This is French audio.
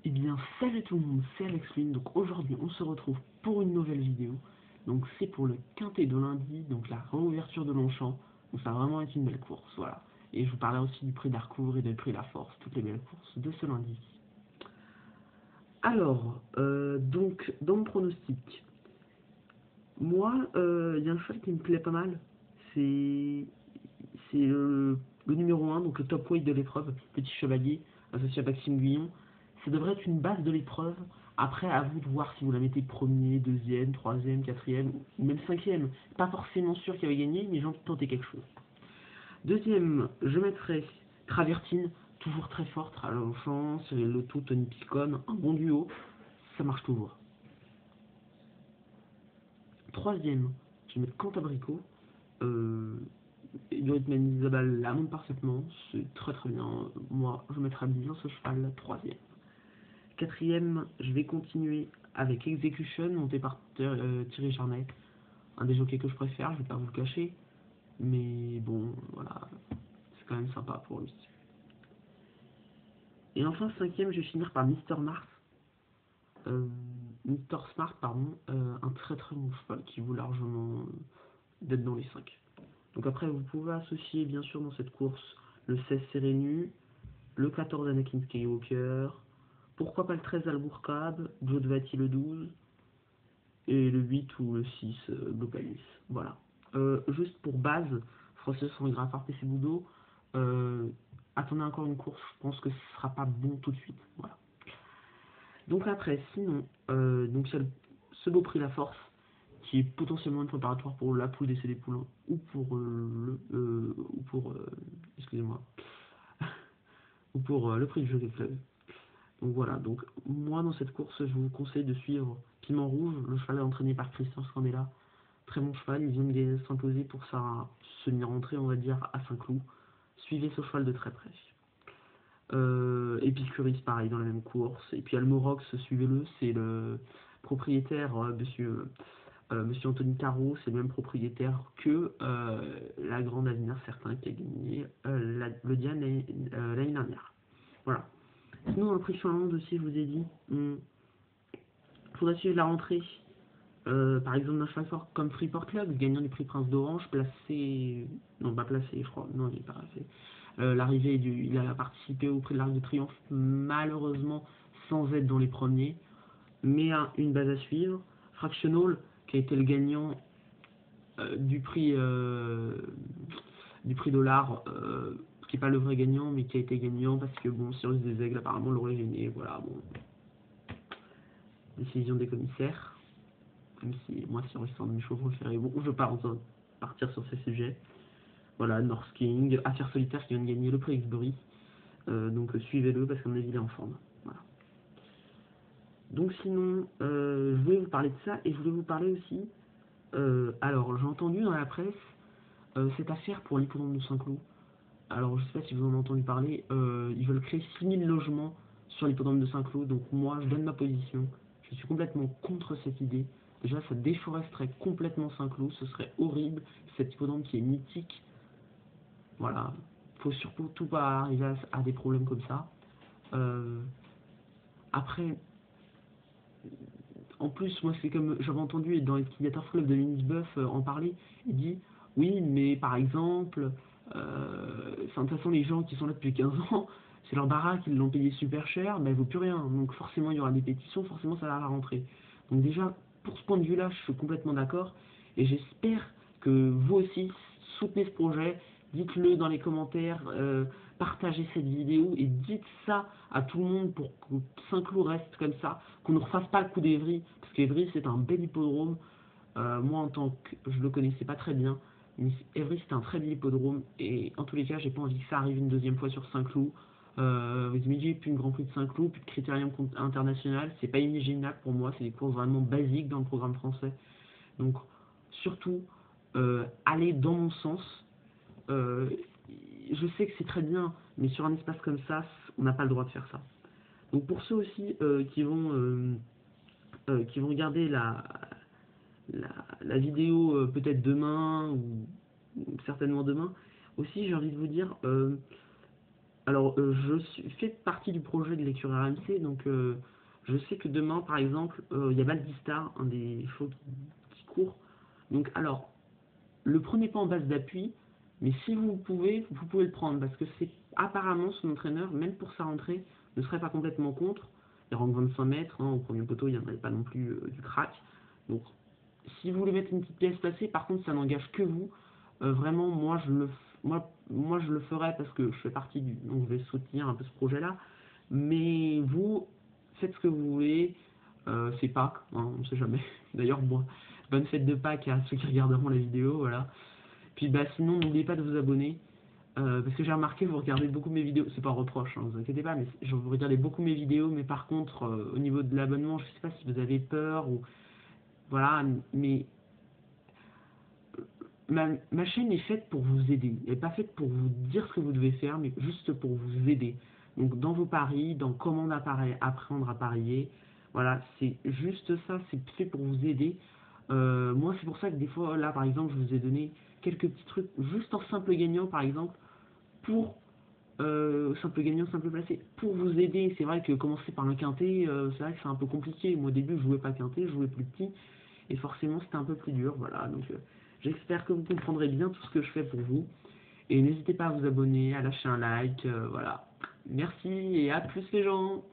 Eh bien, salut tout le monde, c'est Alex Lune. Donc aujourd'hui, on se retrouve pour une nouvelle vidéo. Donc c'est pour le quintet de lundi, donc la réouverture de Longchamp. Donc ça va vraiment être une belle course, voilà. Et je vous parlerai aussi du prix d'Harcourt et du prix La Force, toutes les belles courses de ce lundi. Alors, donc, dans mon pronostic, moi, il y a un cheval qui me plaît pas mal. C'est le numéro 1, donc le top weight de l'épreuve, Petit Chevalier, associé à Maxime Guyon. Ça devrait être une base de l'épreuve. Après, à vous de voir si vous la mettez premier, deuxième, troisième, quatrième, ou même cinquième. Pas forcément sûr qu'il va gagner, mais j'ai envie de tenter quelque chose. Deuxième, je mettrai Travertine, toujours très forte, à l'enfant, Cyril Loto, Tony Picon, un bon duo, ça marche toujours. Troisième, je vais mettre Cantabrico. Yoritman Isabelle la monte parfaitement, c'est très très bien. Moi, je mettrai bien ce cheval, troisième. Quatrième, je vais continuer avec Execution, monté par Thierry Charnet. Un des jockeys que je préfère, je vais pas vous le cacher. Mais bon, voilà, c'est quand même sympa pour lui. Et enfin, cinquième, je vais finir par Mister Mars. Mister Smart, pardon, un très très bon cheval qui vaut largement d'être dans les 5. Donc après, vous pouvez associer bien sûr dans cette course le 16 Serenu, le 14 Anakin Skywalker, pourquoi pas le 13 Al-Bourkab, Joe Vati le 12, et le 8 ou le 6 Blue Palace. Voilà. Juste pour base, Français sans Graffard PC Boudot, attendez encore une course, je pense que ce sera pas bon tout de suite. Voilà. Donc après, sinon, donc il y a ce beau prix La Force, qui est potentiellement une préparatoire pour la poule d'essai des poulains, ou pour excusez-moi, ou pour le prix du jeu des clubs. Donc voilà, donc moi dans cette course, je vous conseille de suivre Piment Rouge, le cheval entraîné par Christian Scandella. Très bon cheval, il vient de s'imposer pour sa semi-rentrée, on va dire, à Saint-Cloud. Suivez ce cheval de très près. Epicurus, pareil, dans la même course. Et puis Almorox, suivez-le, c'est le propriétaire, monsieur Anthony Caro, c'est le même propriétaire que la Grande Avenir, certain, qui a gagné le Diane l'année dernière. Voilà. Sinon, dans le prix Finlande aussi, je vous ai dit, il faudra suivre la rentrée. Par exemple, d'un cheval fort comme Freeport Club, gagnant du prix Prince d'Orange, placé. Non, pas placé, je crois. Non, il n'est pas placé. L'arrivée, il a participé au prix de l'Arc de Triomphe, malheureusement sans être dans les premiers, mais a une base à suivre. Fractional, qui a été le gagnant du prix Dollar, qui n'est pas le vrai gagnant, mais qui a été gagnant parce que bon, Cyrus des Aigles apparemment l'aurait gagné. Voilà, bon. Décision des commissaires. Même si moi, Cyrus c'est un de mes chevaux préférés. Bon, je ne veux pas partir sur ces sujets. Voilà, North King, Affaire Solitaire qui vient de gagner le prix Exbury. Donc suivez-le parce qu'à mon avis il est en forme. Voilà. Donc sinon, je voulais vous parler de ça et je voulais vous parler aussi. Alors j'ai entendu dans la presse cette affaire pour l'hippodrome de Saint-Cloud. Alors je sais pas si vous en avez entendu parler. Ils veulent créer 6000 logements sur l'hippodrome de Saint-Cloud. Donc moi je donne ma position. Je suis complètement contre cette idée. Déjà ça déforesterait complètement Saint-Cloud. Ce serait horrible. Cet hippodrome qui est mythique. Voilà. Faut surtout pas arriver à des problèmes comme ça. Après, en plus, moi, c'est comme j'avais entendu dans l'utilisateur club de Minisbuff en parler. Il dit oui, mais par exemple, de toute façon, les gens qui sont là depuis 15 ans, c'est leur baraque, ils l'ont payé super cher, ben, elle vaut plus rien. Donc, forcément, il y aura des pétitions, forcément, ça va la rentrer. Donc, déjà, pour ce point de vue-là, je suis complètement d'accord. Et j'espère que vous aussi soutenez ce projet. Dites-le dans les commentaires, partagez cette vidéo et dites ça à tout le monde pour que Saint-Cloud reste comme ça, qu'on ne refasse pas le coup d'Evry, parce qu'Evry c'est un bel hippodrome. Moi en tant que je le connaissais pas très bien, mais Evry c'est un très bel hippodrome et en tous les cas j'ai pas envie que ça arrive une deuxième fois sur Saint-Cloud. Vous imaginez, plus de Grand Prix de Saint-Cloud, plus de Critérium International, c'est pas inimaginable pour moi, c'est des courses vraiment basiques dans le programme français. Donc surtout allez dans mon sens. Je sais que c'est très bien, mais sur un espace comme ça, on n'a pas le droit de faire ça. Donc pour ceux aussi qui vont regarder la vidéo peut-être demain ou certainement demain, aussi j'ai envie de vous dire, Alors, fais partie du projet de lecture RMC, donc je sais que demain, par exemple, il y a Baldistar, un des shows qui court. Donc, alors, le prenez pas en base d'appui, mais si vous pouvez le prendre, parce que c'est apparemment son entraîneur, même pour sa rentrée, ne serait pas complètement contre. Il rank 25 mètres, hein, au premier poteau, il n'y en avait pas non plus du crack. Donc, si vous voulez mettre une petite pièce placée, par contre, ça n'engage que vous. Vraiment, moi, je le ferai parce que je fais partie du... Donc, je vais soutenir un peu ce projet-là. Mais vous, faites ce que vous voulez. C'est Pâques, hein, on ne sait jamais. D'ailleurs, bon, bonne fête de Pâques à ceux qui regarderont la vidéo, voilà. Puis bah sinon, n'oubliez pas de vous abonner. Parce que j'ai remarqué, vous regardez beaucoup mes vidéos, c'est pas un reproche, hein, vous inquiétez pas, mais vous regardez beaucoup mes vidéos, mais par contre, au niveau de l'abonnement, je sais pas si vous avez peur ou... Voilà, mais ma chaîne est faite pour vous aider. Elle n'est pas faite pour vous dire ce que vous devez faire, mais juste pour vous aider. Donc dans vos paris, dans comment apprendre à parier, voilà, c'est juste ça, c'est fait pour vous aider. Moi, c'est pour ça que des fois, là, par exemple, je vous ai donné quelques petits trucs, juste en simple gagnant, par exemple, pour simple gagnant, simple placé, pour vous aider. C'est vrai que commencer par un quintet, c'est vrai que c'est un peu compliqué. Moi, au début, je jouais pas quintet, je jouais plus petit, et forcément, c'était un peu plus dur. Voilà, donc j'espère que vous comprendrez bien tout ce que je fais pour vous. Et n'hésitez pas à vous abonner, à lâcher un like, voilà. Merci et à plus les gens.